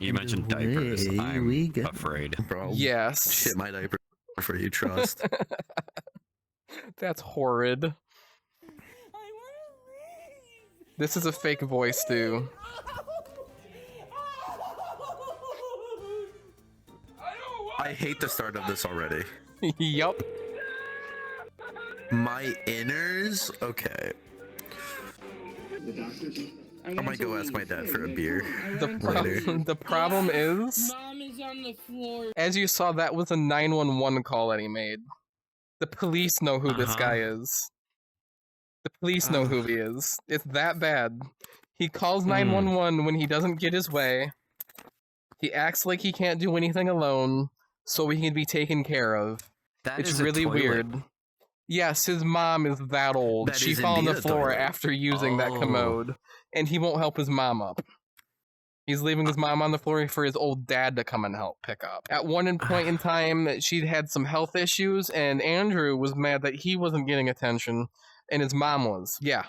You mentioned diapers. I'm afraid. Bro, Yes. shit my diaper for you, trust. That's horrid. This is a fake voice, too. I hate the start of this already. Yup. My inners? Okay. I might go ask my dad for a beer later. The problem is, Mom is on the floor. as you saw, that was a 911 call that he made. The police know who this guy is. The police know who he is. It's that bad. He calls 911 when he doesn't get his way. He acts like he can't do anything alone, so he can be taken care of. It's really weird. Yes, his mom is that old. That She is fell on the indeed a floor toilet. after using that commode, and he won't help his mom up. He's leaving his mom on the floor for his old dad to come and help pick up. At one point in time, she had some health issues, and Andrew was mad that he wasn't getting attention, and his mom was. Yeah,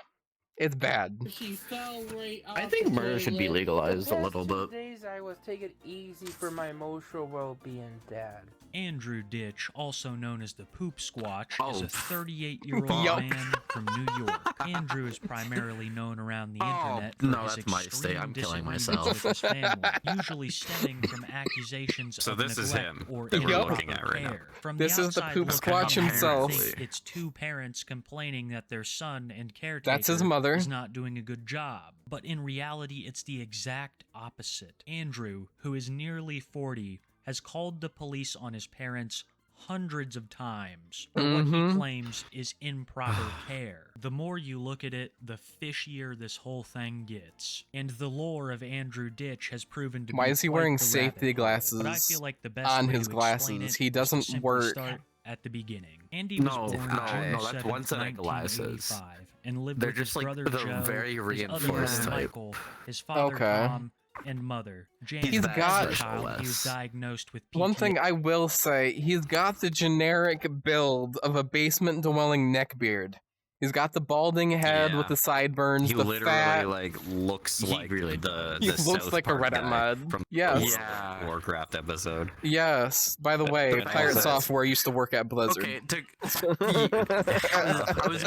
it's bad. She fell right I off think the murder should be toilet. legalized a The little past 2 bit. days I was taking it easy for my emotional well-being, Dad. Andrew Ditch, also known as the Poop Squatch, is Oh. a 38-year-old Yup. man from New York. Andrew is primarily known around the Oh, internet for no, his that's my extreme state. I'm killing disagreements myself. with his family, usually stemming from accusations So of this is neglect him or that we're Yup. looking at right now. care. From This the is the outside Poop looking Squatch in, himself. you think it's two parents complaining that their son and caretaker That's his mother. is not doing a good job. But in reality, it's the exact opposite. Andrew, who is nearly 40, has called the police on his parents hundreds of times for what he claims is improper care. The more you look at it, the fishier this whole thing gets. And the lore of Andrew Ditch has proven to be Why is he quite wearing the safety rabbit hole. But I glasses feel like the best on way his to explain glasses? it He is to doesn't simply work. start at the beginning. Andy was No, born no, June no, that's one 7th, set of glasses. 1985, and lived They're with just his like brother the Joe, very his other reinforced brother type. Michael, his father Okay. Tom, and mother Jane. He's As got- a child, he was less. diagnosed with PTSD. One thing I will say, he's got the generic build of a basement-dwelling neckbeard. He's got the balding head with Yeah. the sideburns, He the literally fat. like looks He like really the He the looks South like a Park Reddit guy mod. from Yes. Yeah. Warcraft episode. Yes. By the way, But Pirate also- Software used to work at Blizzard. Okay, I was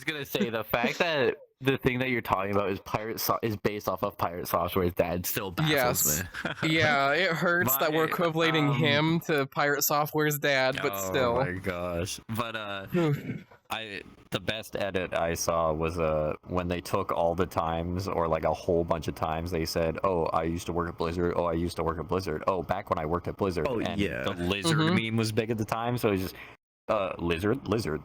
gonna say the fact that the thing that you're talking about is based off of Pirate Software's dad still baffles me. Yeah, it hurts that we're My, equating him to Pirate Software's dad, but Oh still. my gosh. But the best edit I saw was when they took all the times, or like a whole bunch of times, they said, "Oh, I used to work at Blizzard. Oh, I used to work at Blizzard. Oh, back when I worked at Blizzard." Oh, and yeah. the lizard meme was big at the time, so it was just lizard. Lizard.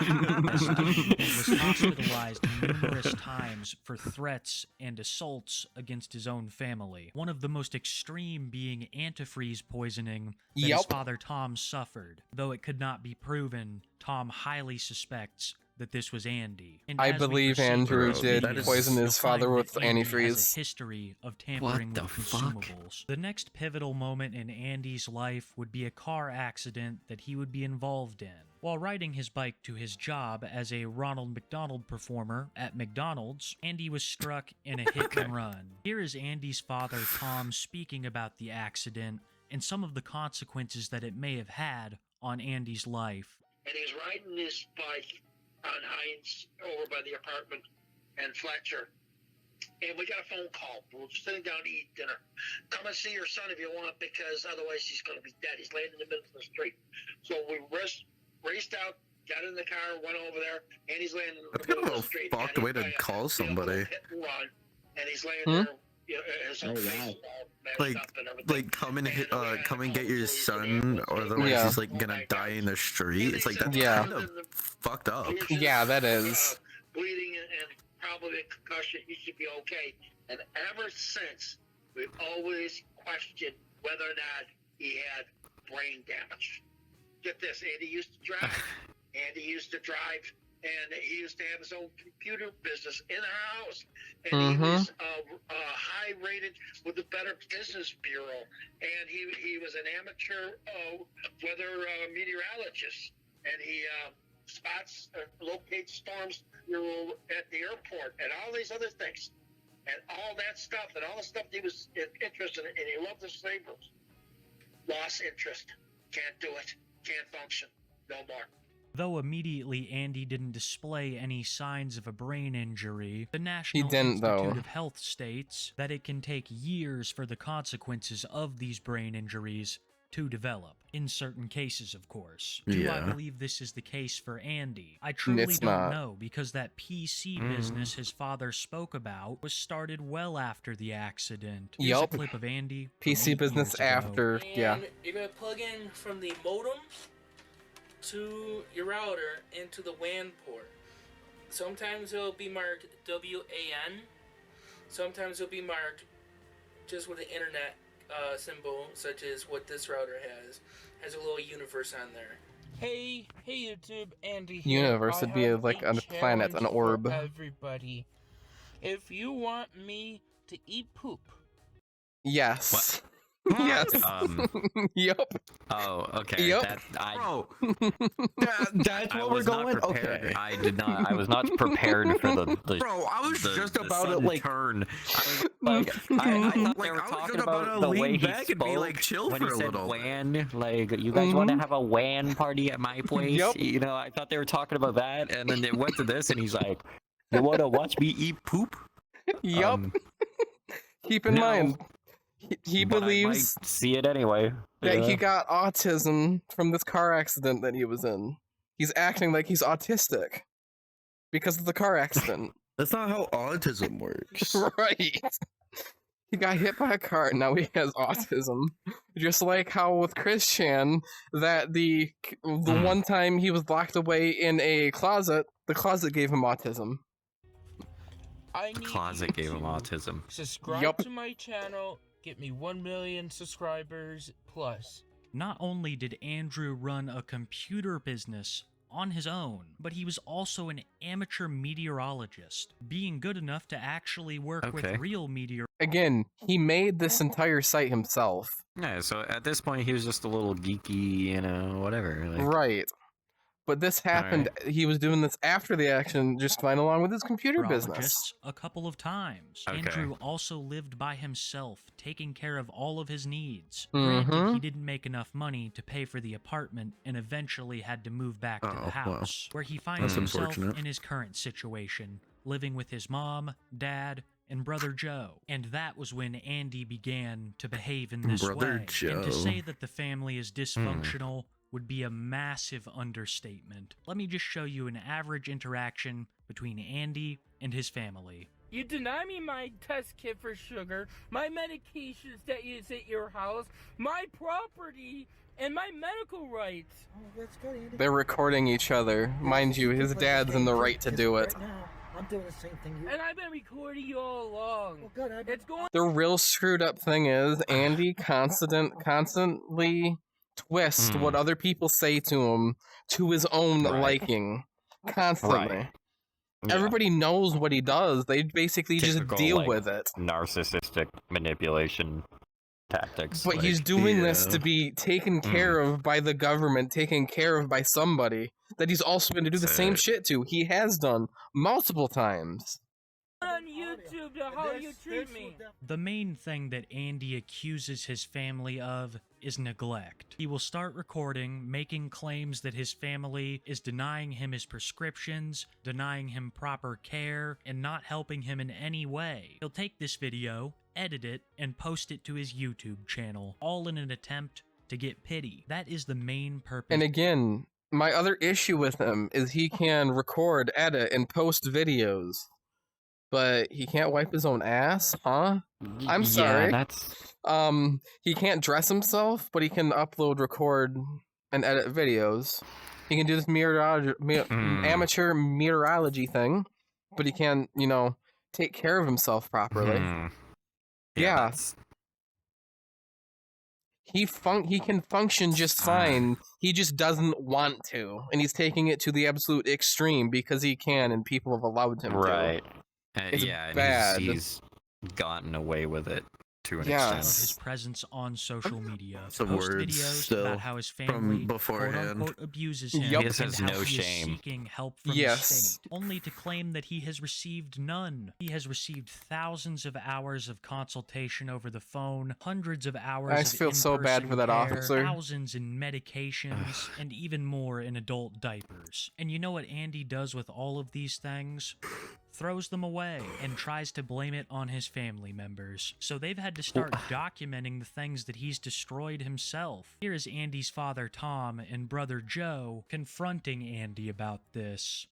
was hospitalized numerous times for threats and assaults against his own family. One of the most extreme being antifreeze poisoning that his Yup. father Tom suffered. Though it could not be proven, Tom highly suspects that this was Andy. And I as we believe proceed Andrew through did the video, poison you'll his father find with that Andy has antifreeze. a history of tampering the with fuck? consumables. The next pivotal moment in Andy's life would be a car accident that he would be involved in. While riding his bike to his job as a Ronald McDonald performer at McDonald's, Andy was struck in a hit and run. Here is Andy's father, Tom, speaking about the accident and some of the consequences that it may have had on Andy's life. And he's riding his bike on Hines over by the apartment and Fletcher. And we got a phone call. We're sitting down to eat dinner. Come and see your son if you want, because otherwise he's going to be dead. He's laying in the middle of the street. So we raced out, got in the car, went over there, and he's laying in the That's middle kind of of the street. a fucked way to call somebody. Hit and run, and he's laying there. You know, his whole face is all mashed up and everything. Like come and get your son, or otherwise Yeah. he's like gonna die in the street. It's like that's Yeah. kind of fucked up. Yeah, that is. Bleeding and probably a concussion. He should be okay. And ever since, we've always questioned whether or not he had brain damage. Get this, Andy used to drive. And he used to have his own computer business in our house. And he was high rated with the Better Business Bureau. And he was an amateur weather meteorologist. And he locates storms at the airport and all these other things. and all that stuff, and all the stuff he was interested in, and he loved the sabers. Lost interest. Can't do it. Can't function. No more. Though immediately Andy didn't display any signs of a brain injury, the National didn't, Institute though. of Health states that it can take years for the consequences of these brain injuries to develop. In certain cases, of course. Do I Yeah. believe this is the case for Andy? I truly It's don't not. know, because that PC business his father spoke about was started well after the accident. Here's a Yup. clip of Andy from PC 8 business years ago. after, yeah. And you're gonna plug in from the modem to your router into the WAN port. Sometimes it'll be marked WAN. Sometimes it'll be marked just with an internet symbol, such as what this router has a little universe on there. Hey YouTube, Andy here. Universe I would be have like a a planet, an challenge for orb. everybody. If you want me to eat poop, Yes. Yes. Yup. Oh, okay. Yup. Bro, that's I what we're was not going. prepared. Okay. I did not. I was not prepared for the Bro, I was just the about to sudden like. turn. I thought they Like, were I was talking just about about to the way lean he back spoke and be like, chill when for he a said little bit. WAN. Like, you guys want to have a WAN party at my place? Yup. You know, I thought they were talking about that, and then it went to this, and he's like, "You want to watch me eat poop?" Yup. Keep in no, mind, he but believes I might see it anyway. that he Yeah. got autism from this car accident that he was in. He's acting like he's autistic because of the car accident. That's not how autism works. Right. He got hit by a car and now he has autism. Just like how with Christian, that the one time he was locked away in a closet, the closet gave him autism. I The need closet you gave him to autism. subscribe Yup. to my channel. Get me 1 million subscribers plus. Not only did Andrew run a computer business on his own, but he was also an amateur meteorologist, being good enough to actually work Okay. with real meteor. Again, he made this entire site himself. Yeah, so at this point, he was just a little geeky, you know, whatever. Like, Right. But this happened, he was doing this after the action, just fine along with his computer business. meteorologists a couple of times. Okay. Andrew also lived by himself, taking care of all of his needs. Granted, Mhm. he didn't make enough money to pay for the apartment and eventually had to move back to Oh, the well. house, where he finds That's himself unfortunate. in his current situation, living with his mom, dad, and brother Joe. And that was when Andy began to behave in this Brother way. And Joe. to say that the family is dysfunctional would be a massive understatement. Let me just show you an average interaction between Andy and his family. You deny me my test kit for sugar, my medications that is at your house, my property, and my medical rights. They're recording each other. Mind you, his dad's in the right to do it. I'm doing the same thing. And I've been recording you all along. Well, good. It's going. The real screwed up thing is Andy constantly twists what other people say to him to his own Right. liking. Constantly. Right. Yeah. Everybody knows what he does. They basically Typical, just deal like, with it. narcissistic manipulation tactics. But like, he's doing this yeah. to be taken care of by the government, taken care of by somebody that he's also going to do the That's same it. shit to. He has done multiple times. on YouTube to how you treat me. The main thing that Andy accuses his family of is neglect. He will start recording, making claims that his family is denying him his prescriptions, denying him proper care, and not helping him in any way. He'll take this video, edit it, and post it to his YouTube channel, all in an attempt to get pity. That is the main purpose. And again, my other issue with him is he can record, edit, and post videos. But he can't wipe his own ass, huh? I'm sorry. Yeah, that's... He can't dress himself, but he can upload, record, and edit videos. He can do this amateur meteorology thing, but he can't, take care of himself properly. Yeah. that's- He can function just fine. He just doesn't want to, and he's taking it to the absolute extreme because he can, and people have allowed him to. Right. It's yeah, and bad. he's gotten away with it. to an Yes. of his extent. presence on social media. Some Post words videos still about how his from family beforehand. quote-unquote abuses him Yup. He just and has how no he is shame. seeking help from Yes. the state, only to claim that he has received none. He has received thousands of hours of consultation over the phone, hundreds of hours I of feel so bad in-person for that care, officer. thousands in medications, and even more in adult diapers. And you know what Andy does with all of these things? Throws them away and tries to blame it on his family members. So they've had to start documenting the things that he's destroyed himself. Here is Andy's father Tom and brother Joe confronting Andy about this.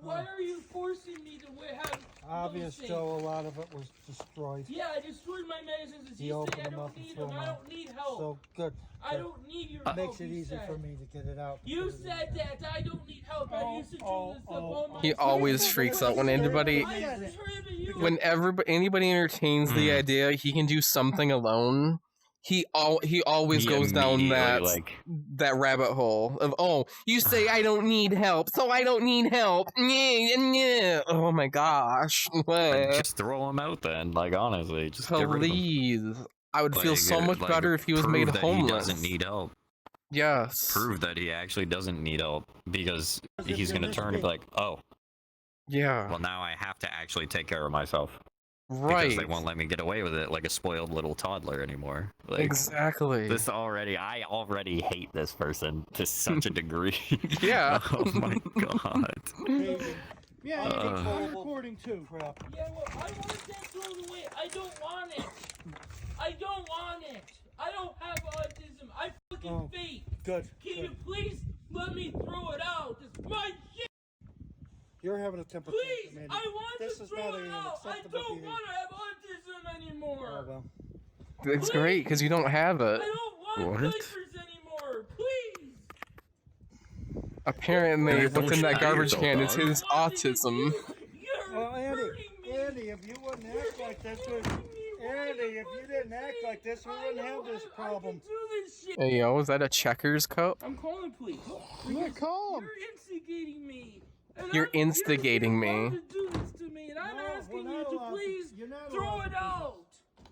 Why are you forcing me to have Obvious, those Joe, things? a lot of it was destroyed. Yeah, I destroyed my medicines. As He you opened say, I them up don't and need threw them. them I out. don't need help. So, good. I good. don't need your Makes help. it you easy said. for me to get it out. You because of said the- that. I don't need help. I used to do this stuff all my He always freaks out when anybody, anybody entertains the idea he can do something alone. He always He goes down immediately, that rabbit hole of, oh, you say I don't need help, so I don't need help. Oh my gosh. just throw him out then. Like, honestly, just get rid of him. Please. I would feel Like, so much better if he was prove made that homeless. He doesn't need help. Yes. Prove that he actually doesn't need help, because If he's you're gonna turn and be like, oh, Yeah. well, now I have to actually take care of myself. Right. Because they won't let me get away with it like a spoiled little toddler anymore. Like, Exactly. I already hate this person to such a degree. Yeah. Oh my god. Amazing. Yeah, Uh, I'm recording too. Crap. Yeah, well, I want that thrown away. I don't want it. I don't want it. I don't have autism. I fucking fake. Good. Can good. you please let me throw it out? It's my shit. You're having a temper Please, tantrum, Andy. I want This to is throw not it an out. I acceptable don't behavior. want to have autism anymore. Oh, well. It's great because you don't have I it. don't want What? diapers anymore. Please. Apparently, Don't what's in that shoot garbage yourself, can is dog. his autism. You're Well, Andy, hurting me. Andy, if you wouldn't act like this, Andy, if you didn't act like this, we wouldn't have this problem. I can do this shit. Hey, yo, is that a checkers cup? I'm calling police. Yeah, call him. You're instigating me. And You're instigating me. You're allowed to do this to me, and I'm No, asking we're you not to allowed to- please you're not throw allowed it to. out.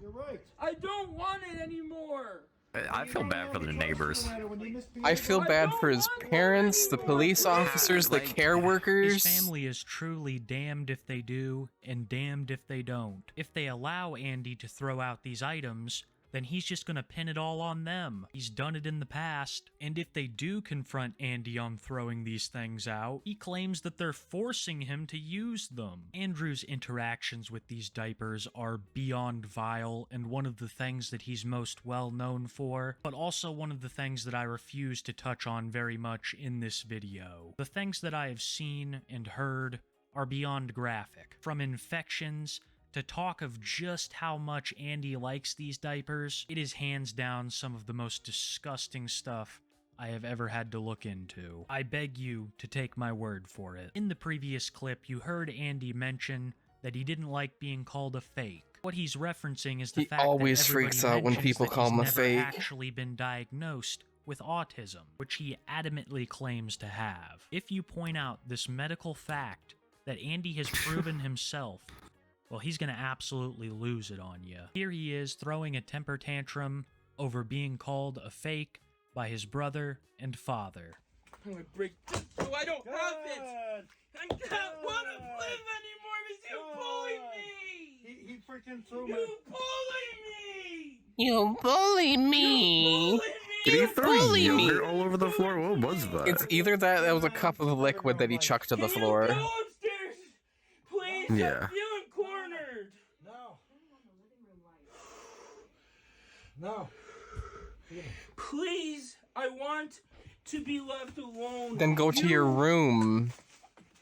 You're right. I don't want it anymore. I feel bad for the neighbors. I feel bad for his parents, the police officers, the care His workers. family is truly damned if they do, and damned if they don't. If they allow Andy to throw out these items, then he's just gonna pin it all on them. He's done it in the past, and if they do confront Andy on throwing these things out, he claims that they're forcing him to use them. Andrew's interactions with these diapers are beyond vile, and one of the things that he's most well known for, but also one of the things that I refuse to touch on very much in this video. The things that I have seen and heard are beyond graphic. From infections to talk of just how much Andy likes these diapers, it is hands down some of the most disgusting stuff I have ever had to look into. I beg you to take my word for it. In the previous clip, you heard Andy mention that he didn't like being called a fake. What he's referencing is the He fact always that freaks everybody out when mentions people that call he's him a never fake. actually been diagnosed with autism, which he adamantly claims to have. If you point out this medical fact that Andy has proven himself, well, he's gonna absolutely lose it on you. Here he is throwing a temper tantrum over being called a fake by his brother and father. I'm gonna break this so I don't have it. I can't want to live anymore because you bully me. He freaking threw me. You bully me. You bully me. You bully me. Did he throw bully me. yogurt all over the floor? What was that? It's either that was a cup of liquid that he chucked to the Can floor. you go upstairs, please? Yeah. I'm feeling cornered. No. No. Please, I want to be left alone. Then go to your room.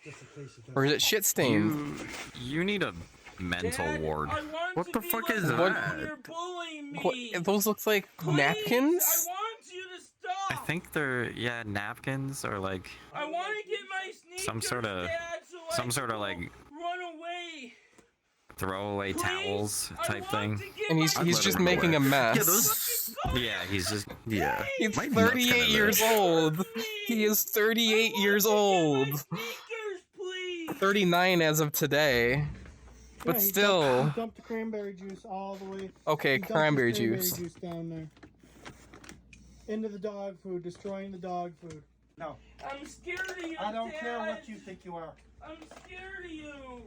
Just in case it Or is it shit stained? You need a mental Dad, ward. I want What to the be fuck left is alone. that? You're bullying me. What, those look like Please, napkins? I want you to stop. I think they're napkins or like I want to get my sneakers, some sort of Dad, so I some sort of can like run away. throwaway Please, towels I type want thing. to get And my he's let just him go making a away. mess. Yeah, those. Yeah, he's just Yeah. He's My nuts kinda 38 years itch. old. He is 38 years old. Sneakers, please. 39 as of today. But Yeah, still. He dumped the cranberry juice all the way. Okay, He dumped his cranberry cranberry juice. juice down there. Into the dog food, destroying the dog food. No. I'm scared of you, I don't Dad. care what you think you are. I'm scared of you.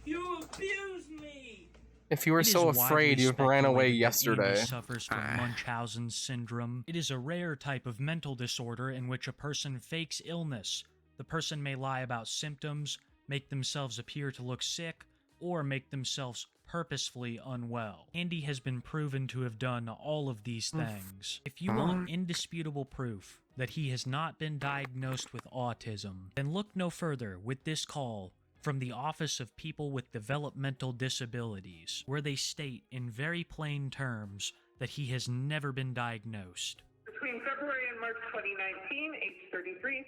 You abuse me. If you were It is so widely afraid, you ran away speculated that yesterday. Andy suffers from Munchausen syndrome. It is a rare type of mental disorder in which a person fakes illness. The person may lie about symptoms, make themselves appear to look sick, or make themselves purposefully unwell. Andy has been proven to have done all of these things. If you want indisputable proof that he has not been diagnosed with autism, then look no further with this call from the Office of People with Developmental Disabilities, where they state in very plain terms that he has never been diagnosed. Between February and March 2019, age 33,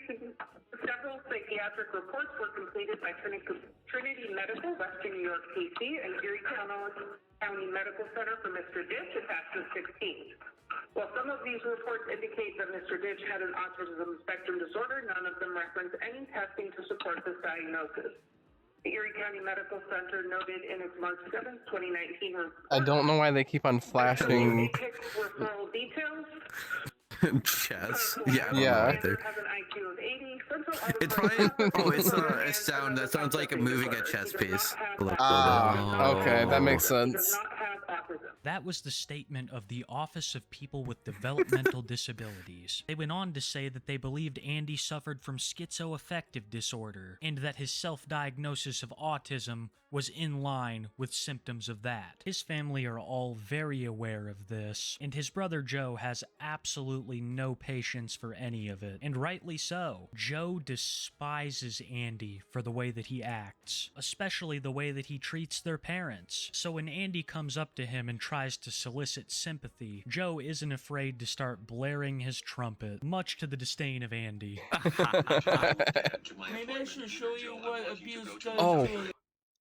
several psychiatric reports were completed by Trinity Medical, Western New York, PC, and Erie County Medical Center for Mr. Ditch, attached to 16. While some of these reports indicate that Mr. Ditch had an autism spectrum disorder, none of them reference any testing to support this diagnosis. The Erie County Medical Center noted in its March 7, 2019 report. I don't know why they keep on flashing. Referral details. Chess. Yeah, I don't know Yeah. either. Has an IQ of 80. It's probably. Oh, it's a sound that sounds like moving a chess piece. Okay, that makes sense. That was the statement of the Office of People with Developmental Disabilities. They went on to say that they believed Andy suffered from schizoaffective disorder, and that his self-diagnosis of autism was in line with symptoms of that. His family are all very aware of this, and his brother Joe has absolutely no patience for any of it, and rightly so. Joe despises Andy for the way that he acts, especially the way that he treats their parents. So when Andy comes up to him and tries to solicit sympathy, Joe isn't afraid to start blaring his trumpet, much to the disdain of Andy. Maybe I should show you what abuse does Oh. to a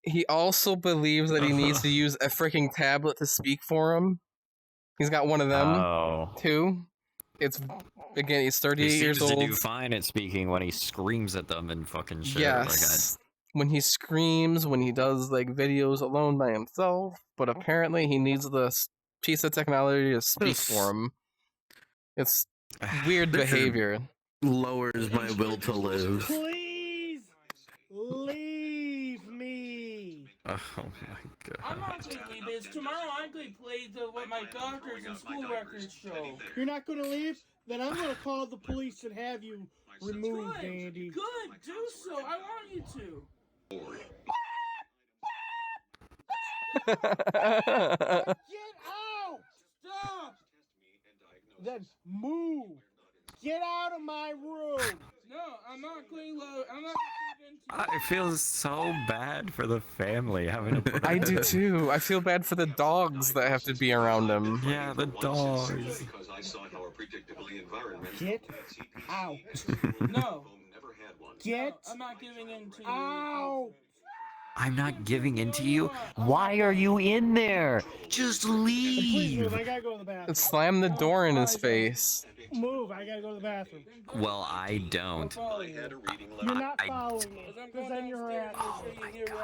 He also believes that he needs to use a freaking tablet to speak for him. He's got one of them, too. It's, again, he's 38 He years seems old. to do fine at speaking when he screams at them and fucking shit. Yes. When he screams, when he does, like, videos alone by himself. But apparently he needs this piece of technology to speak for him. It's weird behavior. Lowers my will to live. Please leave me. Oh my I'm god. not gonna leave this. Tomorrow I'm gonna play what my doctors and school records show. You're not going to leave? Then I'm going to call the police and have you removed, Andy. Good, do so. I want you to. Get out! Stop! Then move. Get out of my room. No, I'm not going low. I'm not going I feel so bad for the family having to put I do too. I feel bad for the dogs that have to be around him. Yeah, the dogs. Get out. No. Get I'm not giving in to you. out. I'm not giving in to you? Why are you in there? Just Please leave. move. I gotta go to the bathroom. Slam the door in his face. Move. I gotta go to the bathroom. Well, I don't. You're not following me. Because then you're at. Oh my God.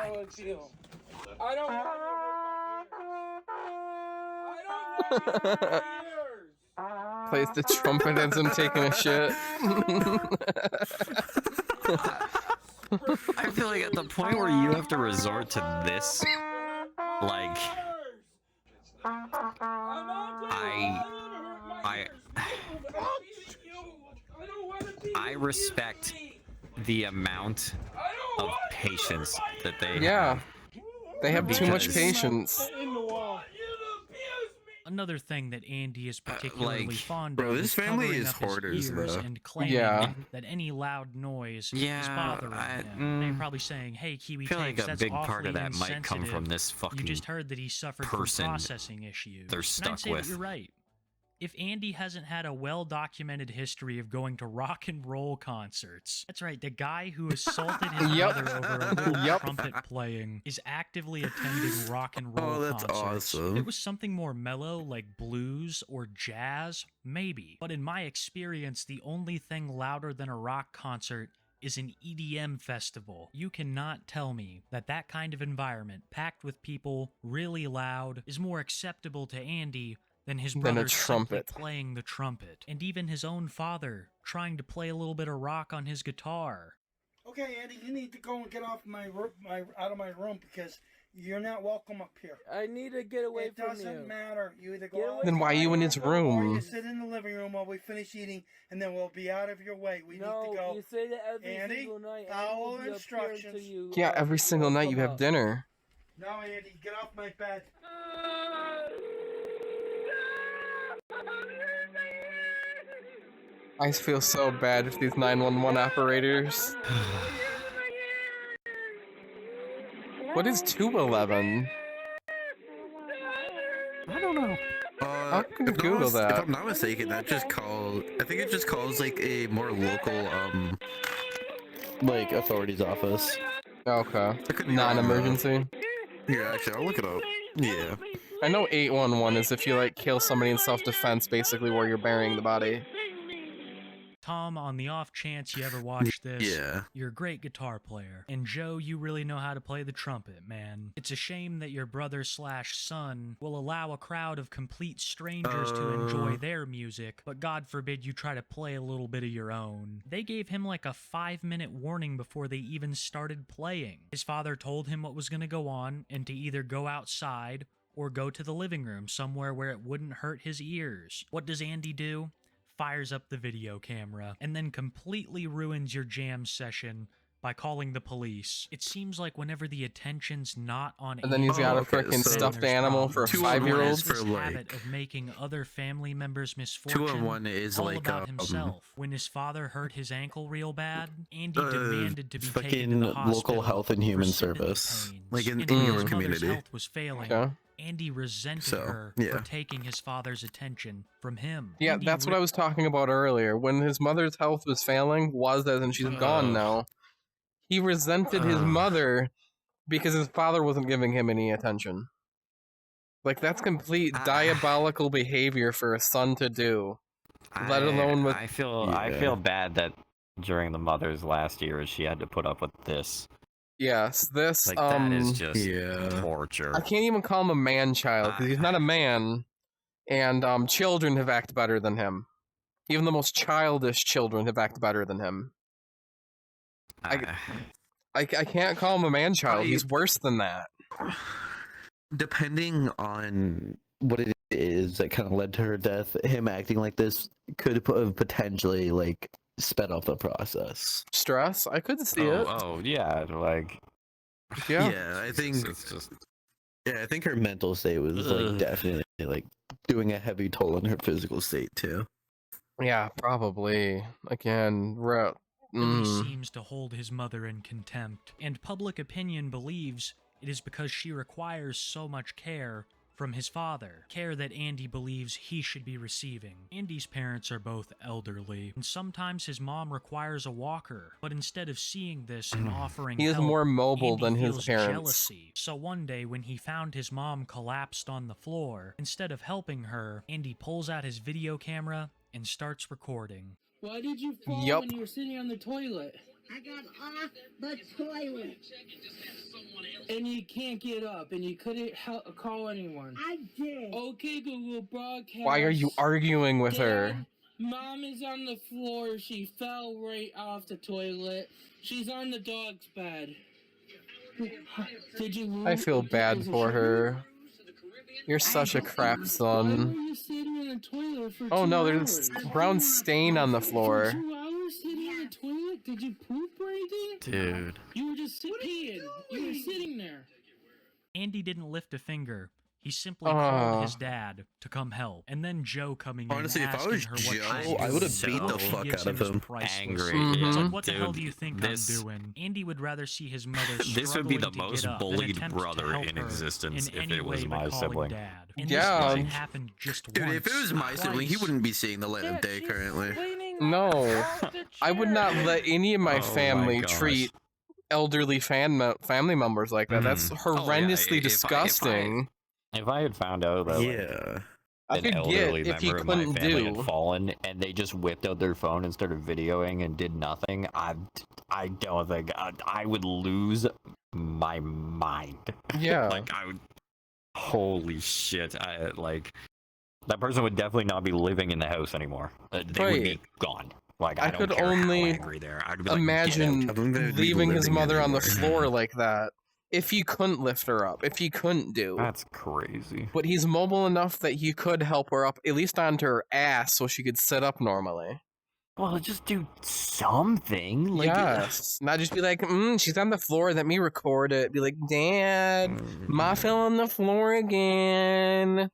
I don't want you. Plays the trumpet as him taking a shit. I feel like at the point where you have to resort to this, like, I respect the amount of patience that they have. They have too much Because- patience. In the wall. Another thing that Andy is particularly fond of bro, is this family covering is up his hoarders, ears though. and claiming Yeah. that any loud noise is Yeah, bothering him. They're probably saying, "Hey, Kiwi I feel like Takes, a that's big part awfully of that might come from insensitive. this fucking You just heard that he suffered person from processing issues." they're And stuck I'd say with. that you're right. If Andy hasn't had a well-documented history of going to rock and roll concerts, that's right, the guy who assaulted his Yep. brother over a little Yep. trumpet playing is actively attending rock and roll Oh, that's concerts. awesome. If it was something more mellow like blues or jazz, maybe. But in my experience, the only thing louder than a rock concert is an EDM festival. You cannot tell me that that kind of environment, packed with people, really loud, is more acceptable to Andy than his brother simply playing the trumpet. And even his own father trying to play a little bit of rock on his guitar. Okay, Andy, you need to go and get off out of my room because you're not welcome up here. I need to get away from you. It doesn't matter. You either go out. Then why are you in his room? Or you sit in the living room while we finish eating, and then we'll be out of your way. We need to go. You say that every Andy, single night. follow instructions. Yeah, every single night you have dinner. No, Andy, get off my bed. I feel so bad for these 911 operators. What is 211? I don't know. I'm gonna Google that. If I'm not mistaken, that just calls. I think it just calls like a more local, like authorities office. Okay. Non-emergency. Here, actually, I'll look it up. Yeah. I know 811 is if you like kill somebody in self-defense, basically where you're burying the body. Tom, on the off chance you ever watch this, you're a great guitar player. And Joe, you really know how to play the trumpet, man. It's a shame that your brother/son will allow a crowd of complete strangers to enjoy their music, but God forbid you try to play a little bit of your own. They gave him like a 5-minute warning before they even started playing. His father told him what was going to go on and to either go outside or go to the living room somewhere where it wouldn't hurt his ears. What does Andy do? Fires up the video camera, and then completely ruins your jam session by calling the police. It seems like whenever the attention's not on and then he's got a freaking stuffed animal for a 5-year-old. This habit of making other family members' misfortune 211 is all like about himself. When his father hurt his ankle real bad, Andy demanded to be taken to the hospital. Local health and human service, like in your community. His health was failing. Andy resented her for taking his father's attention from him. Yeah, Andy that's what I was talking about earlier. When his mother's health was failing, and she's gone now, he resented his mother because his father wasn't giving him any attention. Like, that's complete diabolical behavior for a son to do. Let alone with... I feel bad that during the mother's last years she had to put up with this. Yes, this, like, that is just torture. I can't even call him a man-child, because he's not a man, and children have acted better than him. Even the most childish children have acted better than him. I can't call him a man-child, he's worse than that. Depending on what it is that kind of led to her death, him acting like this could have potentially, like, sped up the process. Stress? I could see it. Oh, yeah, like... Yeah, I think... It's just... Yeah, I think her mental state was, like, definitely, like, doing a heavy toll on her physical state, too. Yeah, probably. Again, Billy seems to hold his mother in contempt, and public opinion believes it is because she requires so much care from his father, care that Andy believes he should be receiving. Andy's parents are both elderly, and sometimes his mom requires a walker, but instead of seeing this and offering he is help, more mobile Andy than his feels parents. Jealousy. So one day when he found his mom collapsed on the floor, instead of helping her, Andy pulls out his video camera and starts recording. Why did you fall when you were sitting on the toilet? I got off the toilet. And you can't get up, and you couldn't call anyone. I did. Okay, Google broadcast. Why are you arguing with her? Mom is on the floor. She fell right off the toilet. She's on the dog's bed. Did you? I feel bad for her. You're such a crap son. Why were you sitting in the toilet for 2 Oh no, hours? there's a brown stain on the floor. For 2 hours sitting in the toilet? Did you poop or anything? Dude. You were just peeing. You were sitting there. Andy didn't lift a finger. He simply called his dad to come help. And then Joe coming Honestly, in if I asking was her Joe, what she's I would have doing. beat the She fuck gives out of his him. priceless. Angry. It's like, what the Dude, hell do you think I'm doing? Andy would rather see his mother This would be the struggling to most get up than bullied attempt to brother help in her existence in if any it was way my but calling sibling. Dad. And Yeah. this didn't happen just Dude, once, if it was my sibling, he twice. wouldn't be seeing the light of day currently. No, I would not let any of my Oh family gosh. treat elderly family members like that. That's horrendously disgusting. If I had found out that like, Yeah. I an could elderly get if he member of my couldn't family do. had fallen and they just whipped out their phone and started videoing and did nothing. I don't think I would lose my mind. Yeah. Like I would. Holy shit! That person would definitely not be living in the house anymore. They would be gone. Like I don't could care only how angry they are. I'd be like, imagine get out. leaving his mother on the floor like that. If he couldn't lift her up, if he couldn't do. That's crazy. But he's mobile enough that he could help her up, at least onto her ass, so she could sit up normally. Well, just do something. Like, yes. Not just be like, she's on the floor, let me record it. Be like, Dad, Ma fell on the floor again.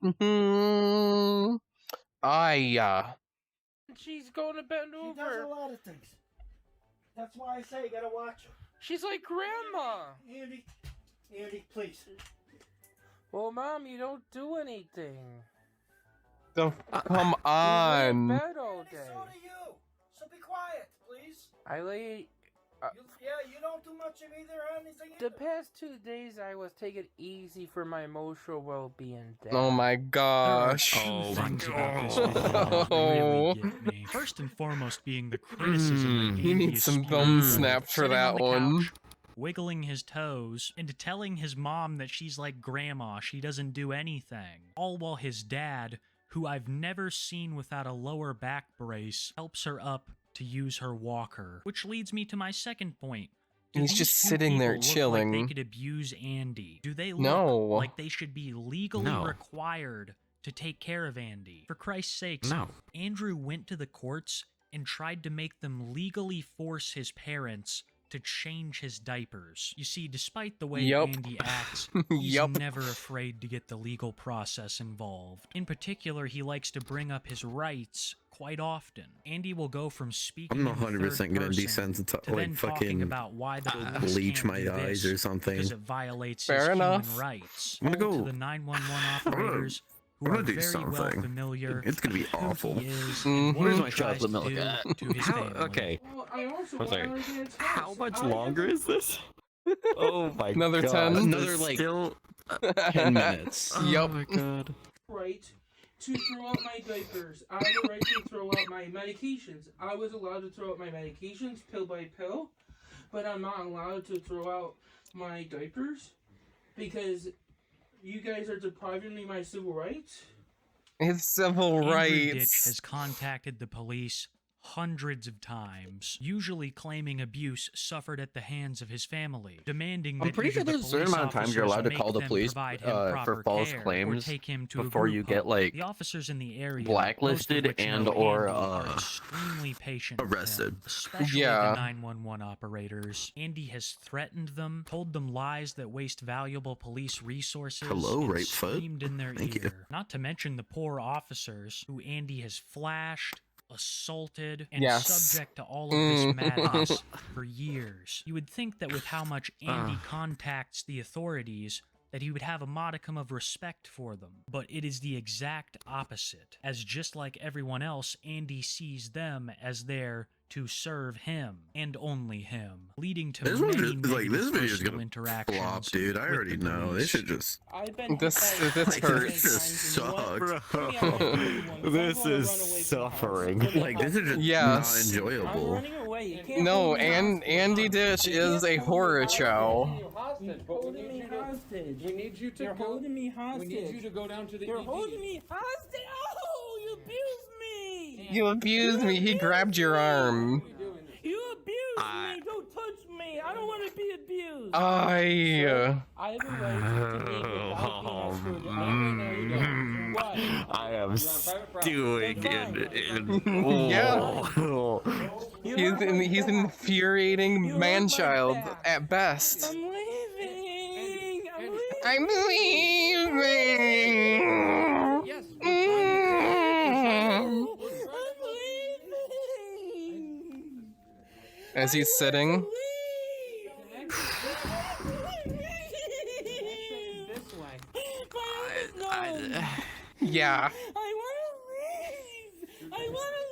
She's going to bend over. She does a lot of things. That's why I say you gotta watch her. She's like Grandma. Andy, please. Well, Mom, you don't do anything. Come on. You lay in bed all day. So do you. So be quiet, please. I lay. You don't do much of either or anything. The past 2 days, I was taking it easy for my emotional well-being. Dad. Oh my gosh. Oh my god. Really get me. First and foremost being the criticism that He Andy needs is some spewing. thumb snaps for Sitting that on the one. couch, wiggling his toes, and telling his mom that she's like grandma, she doesn't do anything. All while his dad, who I've never seen without a lower back brace, helps her up to use her walker. Which leads me to my second point. Do He's these just two sitting there people look chilling. Like they could abuse Andy? Do they look No. like they should be legally No. required to take care of Andy? For Christ's sakes, No. Andrew went to the courts and tried to make them legally force his parents to change his diapers. You see, despite the way Yup. Andy acts, he's Yup. never afraid to get the legal process involved. In particular, he likes to bring up his rights quite often. Andy will go from speaking I'm in 100% gonna person to desensitize, then like talking fucking about why the police bleach can't my do eyes this or something. because it violates Fair his enough. human rights. I'm gonna All to go- the 911 operators who I'm are gonna do very well something. familiar It's gonna be with who awful. he is Mhm. and what Where's he my tries chocolate to milk do at? to his How, family. okay. Well, I also I'm sorry. went against How us. much I longer is this? Oh my Another god. 10? Another, There's like, still... 10 minutes. Oh Yup. my god. right to throw out my diapers. I have a right to throw out my medications. I was allowed to throw out my medications pill by pill, but I'm not allowed to throw out my diapers because you guys are depriving me my civil rights. His civil Andrew Ditch rights. has contacted the police hundreds of times, usually claiming abuse suffered at the hands of his family, demanding that I'm pretty either sure the there's a certain police amount of times you're allowed to officers call the make them police provide him for proper false care or claims take him to a before group you get home. like The officers in the area, blacklisted most of which and know or, Andy, are extremely patient with arrested. him, especially Yeah. the 911 operators. Andy has threatened them, told them lies that waste valuable police resources, Hello, and right foot. screamed in their Thank you. ear. Not to mention the poor officers who Andy has flashed, assaulted, and Yes. subject to all of this madness for years. You would think that with how much Andy contacts the authorities, that he would have a modicum of respect for them. But it is the exact opposite, as just like everyone else, Andy sees them as there to serve him, and only him, leading to This one many just, like, this negative video's personal gonna interactions flop, dude. I with already the know. They police. should just. I've been This Like, hurts. this just sucks. This is suffering. Like, this is just Yes. not enjoyable. No, and Andy Ditch is a horror show. You're holding me hostage. We need you to holding me hostage. We need you to go down to the You're holding me hostage. Oh, you abused me. You abused me. He grabbed your arm. You abused me. Don't touch me. I don't want to be abused. I I have a right to eat without being escorted. What? I am stewing in... Yeah. Oh. he's an infuriating man-child at best. I'm leaving. I'm leaving. Yes. As he's sitting. Yeah. I want to leave. I want to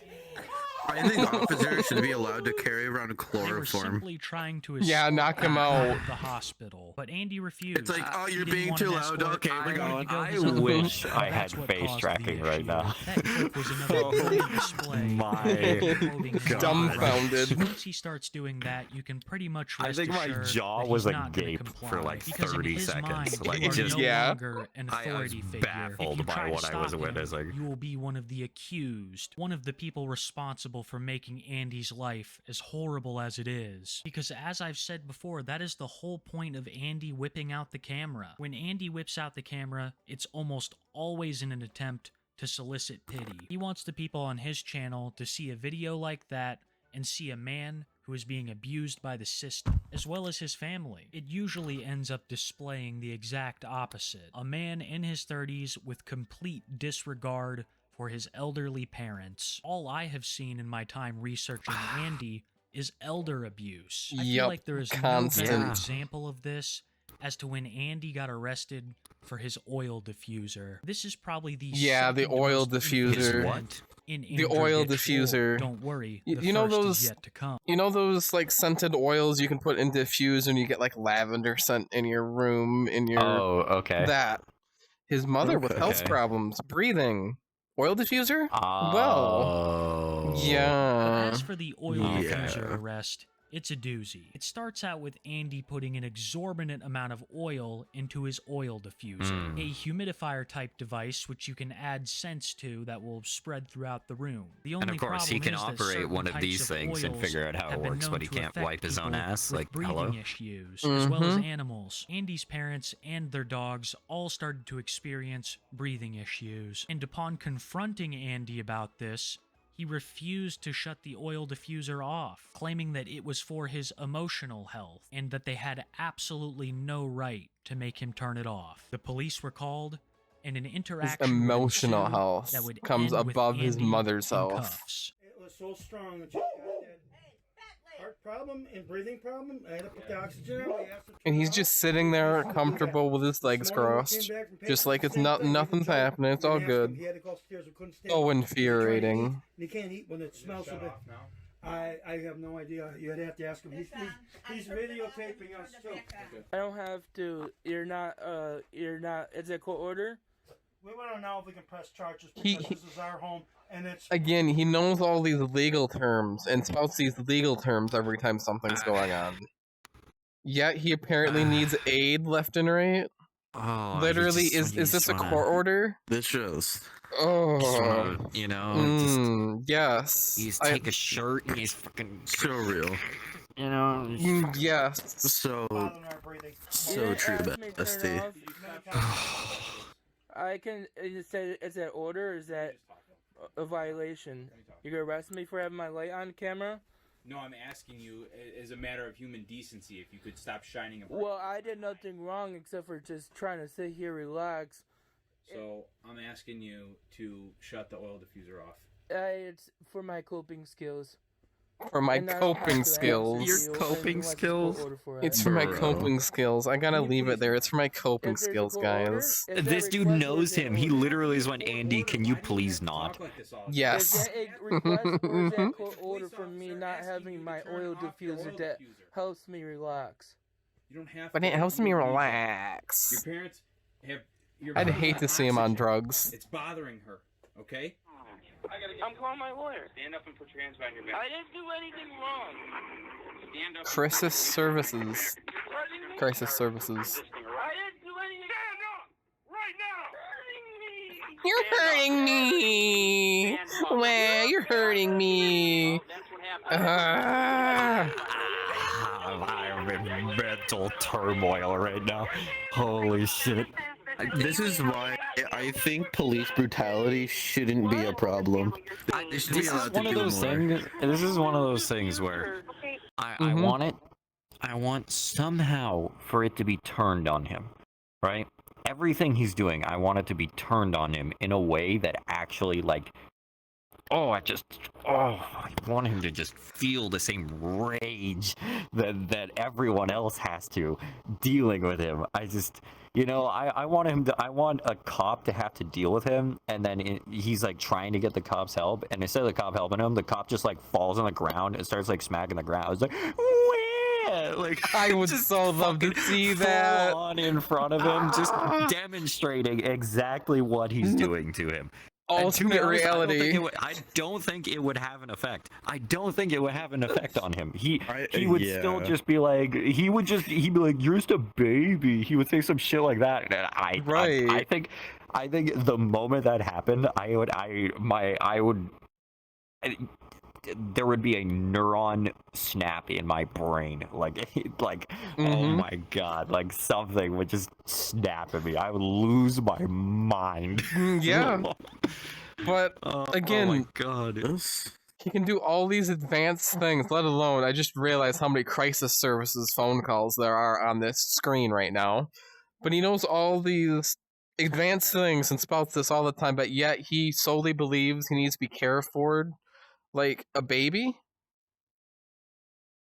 leave. I think officers should be allowed to carry around They were chloroform. simply trying to Yeah, escort knock him him out. of the hospital, but Andy refused. It's like, oh, He you're didn't being want too an loud. escort. Okay, we're He wanted going. to go I his own wish way, I and had that's what face caused the tracking right issue. now. That clip was another brilliant display. My Quoting his own Dumbfounded. rights. Once he starts doing that, you can pretty much I rest think my assured jaw that was he's not gonna agape comply, for like because in 30 his seconds. mind, Like, you it are just, no Yeah. longer an I was authority figure. baffled If you by try to what I was stop him, witnessing. you will be one of the accused, one of the people responsible for making Andy's life as horrible as it is. Because as I've said before, that is the whole point of Andy whipping out the camera. When Andy whips out the camera, it's almost always in an attempt to solicit pity. He wants the people on his channel to see a video like that and see a man who is being abused by the system, as well as his family. It usually ends up displaying the exact opposite. A man in his 30s with complete disregard for his elderly parents. All I have seen in my time researching Andy is elder abuse. I feel Yup, like there is no constant. better example of this as to when Andy got arrested for his oil diffuser. This is probably the Yeah, the second oil most diffuser. infamous His event what? in The oil Andrew Ditch War. diffuser. Don't worry, You- the you know first those- is yet to come. You know those like scented oils you can put in diffuse and you get like lavender scent in your room, in your Oh, okay. that. His mother with health Okay. problems, breathing. Oil diffuser? Oh. But Yeah. as for the oil Yeah. diffuser arrest, it's a doozy. It starts out with Andy putting an exorbitant amount of oil into his oil diffuser, a humidifier type device which you can add scents to that will spread throughout the room. The only And of course, he problem can is that operate certain one of types these things and oils figure out how have it been works, known but he to can't affect wipe his own people ass. with Like, breathing hello? issues, as well as Mhm. animals. Andy's parents and their dogs all started to experience breathing issues, and upon confronting Andy about this, he refused to shut the oil diffuser off, claiming that it was for his emotional health and that they had absolutely no right to make him turn it off. The police were called, and an His interaction would emotional ensue health that would comes end with above his Andy mother's in health. cuffs. It was so strong that you got that heart problem and breathing problem. I had to put the oxygen on. We asked him to And he's turn it just off. sitting there He comfortable with his This legs morning we came crossed. back from Just like patient, it's same not thing. He nothing's told- happening, it's we all asked him, good. He had to go upstairs. We couldn't stand So it. He tried to eat, infuriating. and he can't eat when it smells so bad. I have no idea. You'd have to ask him. He's videotaping us too. I don't have to. You're not. Is it a court order? We want to know if we can press charges He- because this is our home and it's. Again, he knows all these legal terms and spouts these legal terms every time something's going on. Yet he apparently needs aid left and right. Oh, Literally, he just- is this a he's court order? This shows. Oh, you know, yes. he's I- take a shirt and he's fucking, So real. you know. Yes. So bothering our breathing. so true, Ask me to turn it bestie. off. I can. Is that order? Or is that a violation? You gonna arrest me for having my light on camera? No, I'm asking you as a matter of human decency if you could stop shining a bright. Well, I did nothing wrong except for just trying to sit here, relax. So I'm asking you to shut the oil diffuser off. It's for my coping skills. For my And I don't have coping to. I skills. have Your to deal with coping anything unless it's court skills? order for it. It's for my Bro. coping skills. I gotta Can you leave it please- there. It's for my coping If there's a skills, court order, guys. is that This dude request or knows is that him. He order? literally is when Andy, can you please not? Talk like this all Yes. Is that a request or is that court order for me not having my oil diffuser that helps me relax? You don't have But to. it helps me You need to. relax. Your parents have. Your I'd mother's hate on to see him on oxygen. drugs. It's bothering her. Okay. I'm calling my lawyer. Stand up and put your hands behind your I didn't do anything wrong. Stand up. Crisis services. Pardon me? Crisis services. I didn't do anything. Stand up right now. You're hurting me. Well, you're hurting me. Ah. I'm in mental turmoil right now. Holy shit. This is why I think police brutality shouldn't be a problem. They should be This is allowed to one of do those more. things. This is one of those things where I Mhm. want it. I want somehow for it to be turned on him, right? Everything he's doing, I want it to be turned on him in a way that actually, like, I want him to just feel the same rage that everyone else has to dealing with him. You know, I want him to. I want a cop to have to deal with him, and then he's like trying to get the cop's help, and instead of the cop helping him, the cop just like falls on the ground and starts like smacking the ground. It's like, wah! Like I would so love to see that on in front of him, just demonstrating exactly what he's doing to him. Ultimate reality. I don't think it would have an effect. I don't think it would have an effect on him. He would still just be like, he'd be like, you're just a baby. He would say some shit like that. And I think the moment that happened, there would be a neuron snap in my brain, oh my god, like something would just snap at me. I would lose my mind. Yeah, but again, oh my god, he can do all these advanced things. Let alone, I just realized how many crisis services phone calls there are on this screen right now. But he knows all these advanced things and spouts this all the time. But yet he solely believes he needs to be cared for like a baby.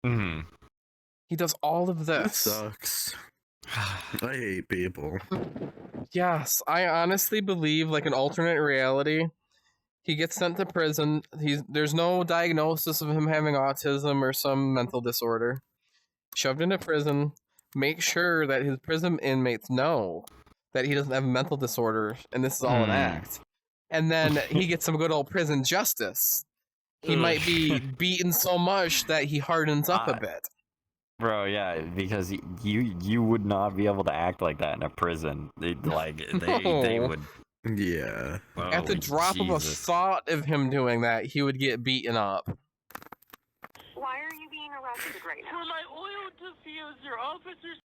He does all of this. That sucks. I hate people. Yes, I honestly believe, like an alternate reality, he gets sent to prison. There's no diagnosis of him having autism or some mental disorder. Shoved into prison. Make sure that his prison inmates know that he doesn't have a mental disorder, and this is all an act. And then he gets some good old prison justice. He might be beaten so much that he hardens up a bit. Bro, yeah, because you would not be able to act like that in a prison. They would. Yeah. At the drop of a thought of him doing that, he would get beaten up. Why are you being arrested right now? For my oil diffuser. Officer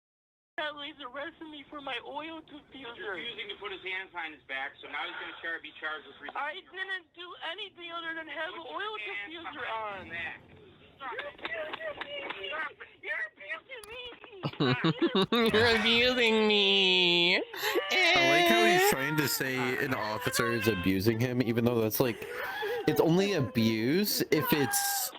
Ellie's arresting me for my oil diffuser. Refusing to put his hands behind his back, so now he's going to be charged with resisting. I didn't do anything other than have an oil diffuser on. You're abusing me. I like how he's trying to say an officer is abusing him, even though that's like, it's only abuse if it's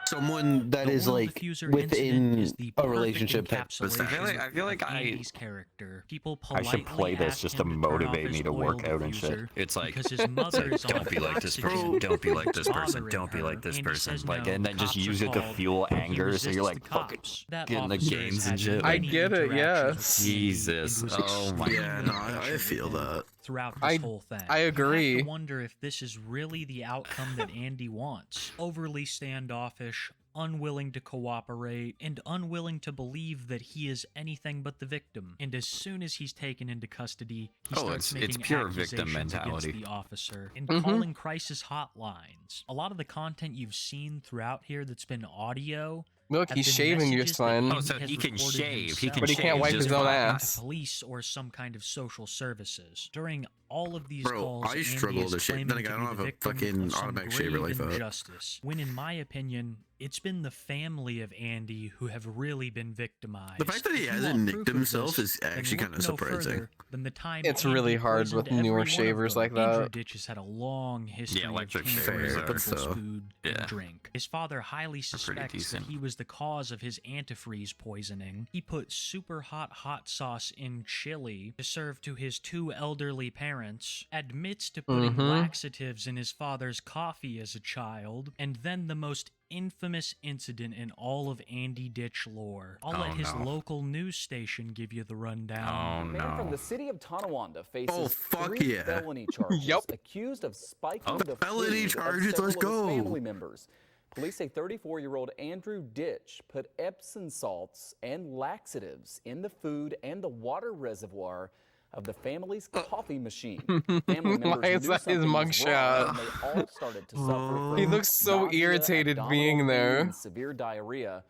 someone that is like within a relationship type of stuff. I feel like Andy's character. People I should play this just to motivate me to work out and shit. diffuser It's like, because his mother is don't be like this person, don't be like this person, don't be like this person. Like, and then just use it to fuel anger, so you're like, fucking getting the games and shit. I get it, yes. Jesus. Oh my god. No, I feel that. Throughout this whole thing. I agree. I have to wonder if this is really the outcome that Andy wants. Overly standoffish, unwilling to cooperate, and unwilling to believe that he is anything but the victim. And as soon as he's taken into custody, he starts making it's pure victim accusations mentality. against the officer and calling crisis hotlines. A lot of the content you've seen throughout here that's been audio. Look, he's shaving just fine. Oh, so he can shave. He can but he can't wipe his own ass. Police or some kind of social services. During all of these Bro, calls, I struggle to shave. Then again, I don't have a fucking automatic shaver like that. Injustice. When, in my opinion, it's been the family of Andy who have really been victimized. The fact that he hasn't nicked himself is actually kind of surprising. The time it's really hard with newer shavers like that. Ditch has had a long history of tampering shavers with people's food and drink. His father highly suspects that he was the cause of his antifreeze poisoning. He put super hot sauce in chili to serve to his two elderly parents, admits to putting laxatives in his father's coffee as a child, and then the most infamous incident in all of Andy Ditch lore. I'll let his local news station give you the rundown. A man from the city of Tonawanda faces 3 felony charges, accused of spiking the felony food charges, of several let's of his go. family members. Police say 34-year-old Andrew Ditch put Epsom salts and laxatives in the food and the water reservoir of the family's coffee machine. Family members Why is that his mugshot? and they all started to suffer from He looks so nausea, irritated abdominal being pain, there. and severe diarrhea.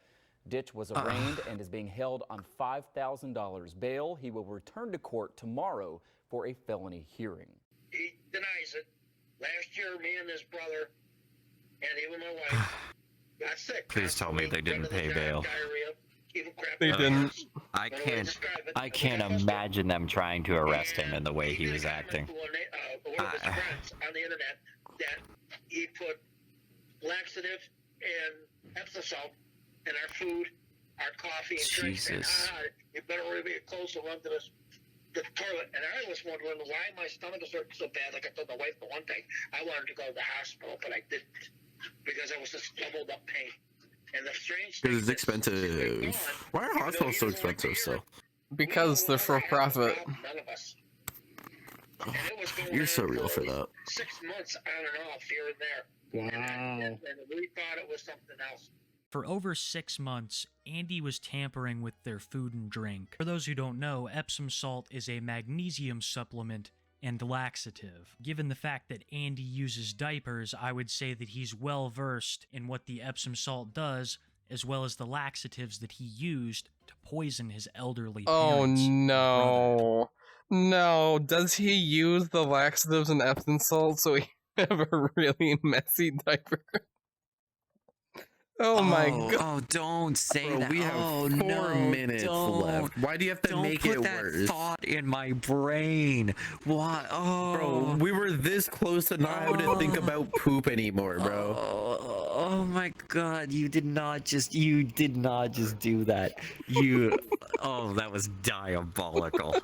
Ditch was arraigned and is being held on $5,000 bail. He will return to court tomorrow for a felony hearing. He denies it. Last year, me and his brother, and even my wife, got sick. Please tell me they didn't pay bail. Diarrhea. They didn't. I can't imagine them trying to arrest him in the way he was acting. One of his friends on the internet that he put laxative and Epsom salt in our food, our coffee, and drinks. And, Jesus. you better really be a closer one to this. the toilet, and I was wondering why my stomach was hurting so bad. Like I told my wife the one day, I wanted to go to the hospital, but I didn't because I was just doubled up pain. And the strange thing Because it's expensive. Why are hospitals so expensive still? Because they're for profit. None of us. Oh, you're so real for that. 6 months on and off here and there. Wow. And we thought it was something else. For over 6 months, Andy was tampering with their food and drink. For those who don't know, Epsom salt is a magnesium supplement and laxative. Given the fact that Andy uses diapers, I would say that he's well versed in what the Epsom salt does, as well as the laxatives that he used to poison his elderly parents. Oh no. No, does he use the laxatives and Epsom salt so he have a really messy diaper? Oh my god. Oh, don't say that. We have 4 minutes left. Why do you have to make it worse? Don't put that thought in my brain. Why? Oh. Bro, we were this close to not having to think about poop anymore, bro. Oh my god, you did not just do that. Oh, that was diabolical.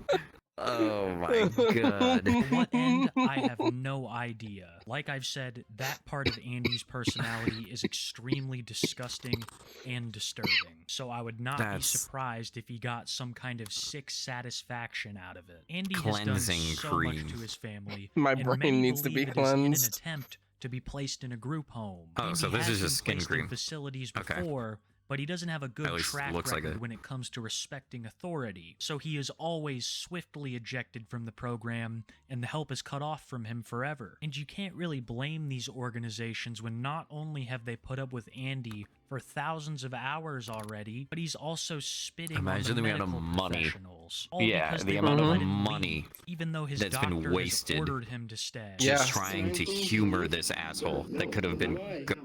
Oh my god. What end? I have no idea. Like I've said, that part of Andy's personality is extremely disgusting and disturbing. So I would not be surprised if he got some kind of sick satisfaction out of it. Andy has done so much to his family. My and brain many needs to be believe it is in cleansed. an attempt to be placed in a group home. Oh, Andy so this has is just been skin placed in cream. facilities Okay. before, but he doesn't have a good At least track looks like record it. when it comes to respecting authority. So he is always swiftly ejected from the program, and the help is cut off from him forever. And you can't really blame these organizations when not only have they put up with Andy for thousands of hours already, but he's also spitting Imagine on the the amount of medical money. professionals. All Yeah, because the they amount won't of let him money leave, even though his that's doctor been has wasted ordered him to stay. just trying to humor this asshole that could have been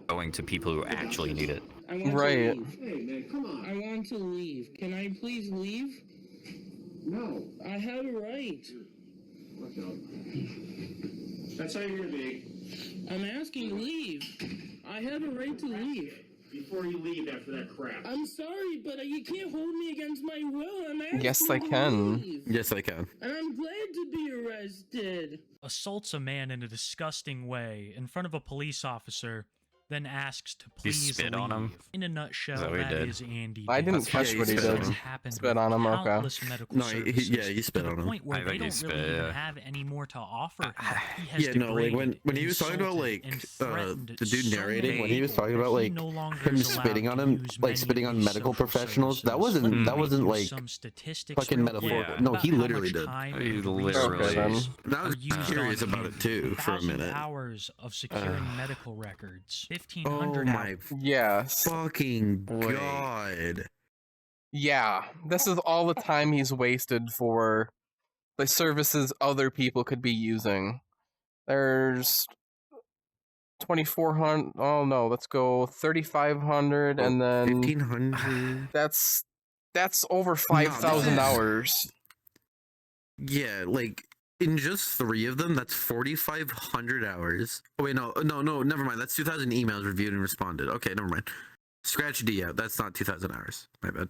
going to people who actually need it. I want Right. to leave. Hey, man, come on. I want to leave. Can I please leave? No. I have a right. Watch out. That's how you're gonna be. I'm asking to leave. I have a right to leave. Before you leave after that crap. I'm sorry, but you can't hold me against my will. I'm asking Yes, I to can. leave. Yes, I can. And I'm glad to be arrested. Assaults a man in a disgusting way in front of a police officer, then asks to He please spit leave. on him? In a nutshell, Is that what he that did? is Andy. I didn't Dick. catch what he This did. has happened Spit with on him, okay. countless medical No, services, he spit to on the him. point where I they think he don't spit, really even yeah. have any more to offer him. He has Yeah, no, like when degraded, he was talking about insulted, like and threatened the dude so narrating, many when he was people talking that about he like no longer him is allowed spitting on to him, use like many spitting of on these medical social professionals, that services. Let me wasn't read you like some statistics fucking real metaphorical. quick No, about he how literally much did. time He and literally resources And I was are used curious on about him. it too for a 1,000 minute. hours of securing medical records. Oh 1,500 my hours. Yes. fucking Wait. god. Yeah. This is all the time he's wasted for the services other people could be using. There's 2,400. Oh no, let's go 3,500, and then 1,500. that's over 5,000 is- hours. Yeah, like in just 3 of them, that's 4,500 hours. Oh wait, no, never mind. That's 2,000 emails reviewed and responded. Okay, never mind. Scratch D out. That's not 2,000 hours. My bad.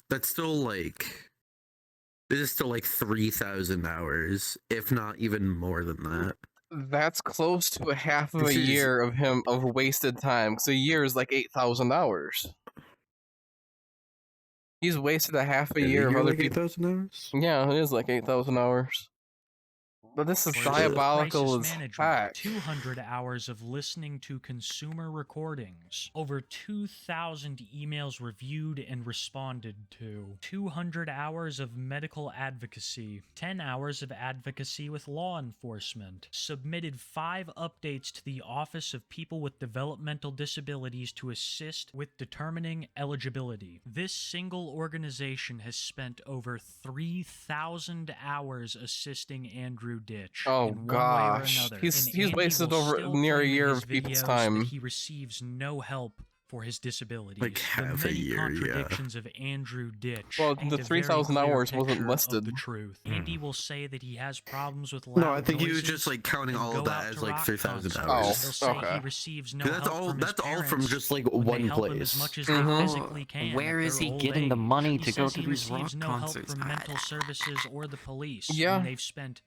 That's still like. This is still like 3,000 hours, if not even more than that. That's close to a half of This a is- year of him of wasted time. So a year is like 8,000 hours. He's wasted a half a year of other like people. 8,000 hours? Yeah, it is like 8,000 hours. But this is For diabolical crisis as management, heck. 200 hours of listening to consumer recordings, over 2,000 emails reviewed and responded to, 200 hours of medical advocacy, 10 hours of advocacy with law enforcement, submitted 5 updates to the Office of People with Developmental Disabilities to assist with determining eligibility. This single organization has spent over 3,000 hours assisting Andrew Ditch. Oh, in one gosh. way or another. He's And Andy wasted will over still near a claim in year his of people's videos time. that he receives no help for his disabilities. Like half the a many year, contradictions of Andrew Ditch. Well, paint the a very 3,000 clear hours wasn't picture of listed. The truth. Andy will say that he has problems with loud No, I think he was noises just like counting and all of go that out as to like rock 3,000 concerts. hours. He'll say okay. he receives no That's help all. from his That's all from parents just like when they one help him place. as much as they physically can. Where at is their he old getting the age. money He to go says to he these rock receives no help concerts? from mental services or the police. Yeah. When they've spent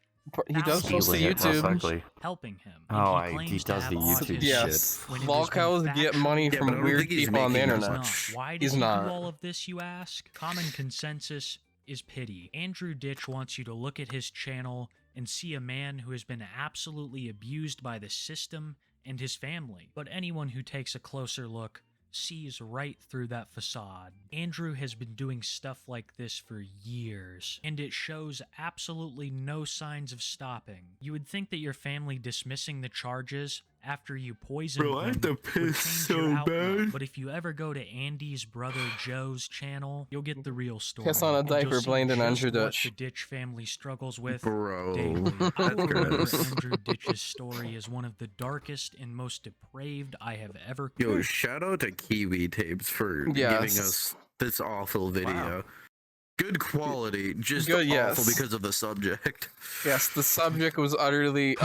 He does post to Stealing it, most YouTube. likely. helping him. Oh, And he claims to does have the YouTube autism. Yes, When it has been lolcows get money factually from but I don't weird think he's people on the making that internet. much. Why He's does he not. do all of this, you ask? Common consensus is pity. Andrew Ditch wants you to look at his channel and see a man who has been absolutely abused by the system and his family. But anyone who takes a closer look sees right through that facade. Andrew has been doing stuff like this for years, and it shows absolutely no signs of stopping. You would think that your family dismissing the charges after you poisoned Bro, I them have to would piss change so your outlook. bad. But if you ever go to Andy's brother Joe's channel, you'll get the real story. Piss on a and you'll diaper, see blamed on just Andrew what Ditch. the Ditch family struggles with Bro, daily. I that's remember gross. Andrew Ditch's story is one of the darkest and most depraved I have ever. Yo, shout out to Kiwi Tapes for giving Yes. us this awful video. Good quality, just Good, awful yes. because of the subject. Yes, the subject was utterly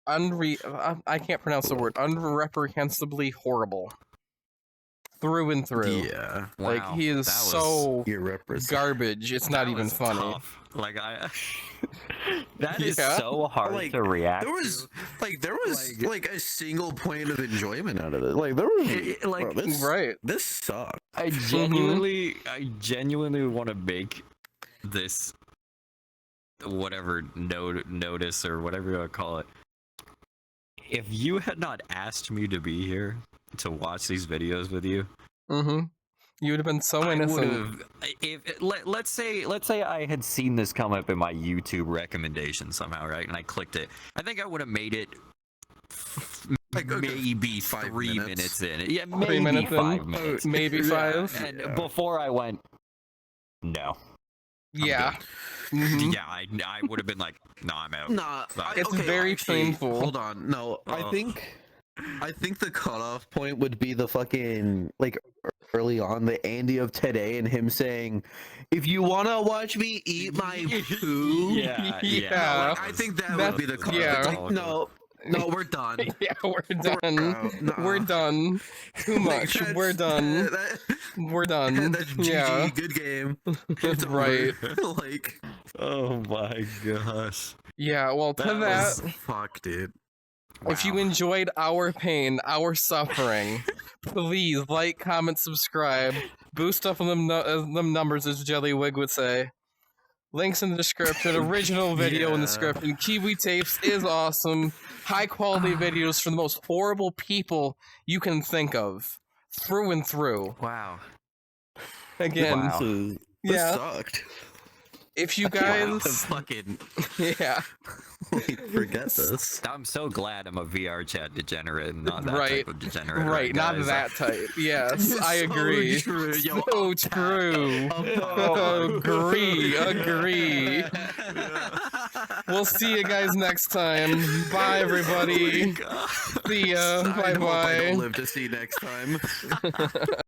I can't pronounce the word. Unreprehensibly horrible. Through and through. Yeah. Like Wow, he is that was so irrepressible. garbage. It's not That even was funny. tough. Like that is Yeah. so hard Like, to react. There was to. like a single point of enjoyment out of it. Like there was like bro, this, Right. This sucked. I genuinely want to make this whatever notice or whatever you want to call it. If you had not asked me to be here to watch these videos with you, you would have been so innocent. Let's say I had seen this come up in my YouTube recommendation somehow, right? And I clicked it. I think I would have made it Like maybe 5 3 minutes. minutes in. Yeah, 3 maybe minutes in? 5 minutes. Maybe 5. And before I went, no. Yeah. Yeah, I would have been like, no, I'm out. Nah, It's very painful. Hold on. No, I think the cutoff point would be the fucking like early on the Andy of today and him saying, "If you wanna watch me eat my poo," Yeah. Like, I think that would be the cutoff. yeah. Like, no, we're done. Yeah, we're done. Nuh-uh. We're done. Too much. Like, We're done. We're done. That's GG. Yeah. Good game. It's Right. over. Like, Oh my gosh. Yeah, well, to that, was- fuck, dude. if you enjoyed our pain, our suffering, please like, comment, subscribe. Boost up on them numbers, as Jellywig would say. Links in the description. Original video in the description. Kiwi Tapes is awesome. High quality videos for the most horrible people you can think of. Through and through. Wow. Again, Wow. This yeah. sucked. If you The guys, fucking. yeah, Like, forget this. I'm so glad I'm a VRChat degenerate and not that Right. type of degenerate. right, not guys? that type. Yes, I So agree. true. Yo, So true. Agree. We'll see you guys next time. Bye, everybody. See ya. I Bye hope I bye. don't live to see next time.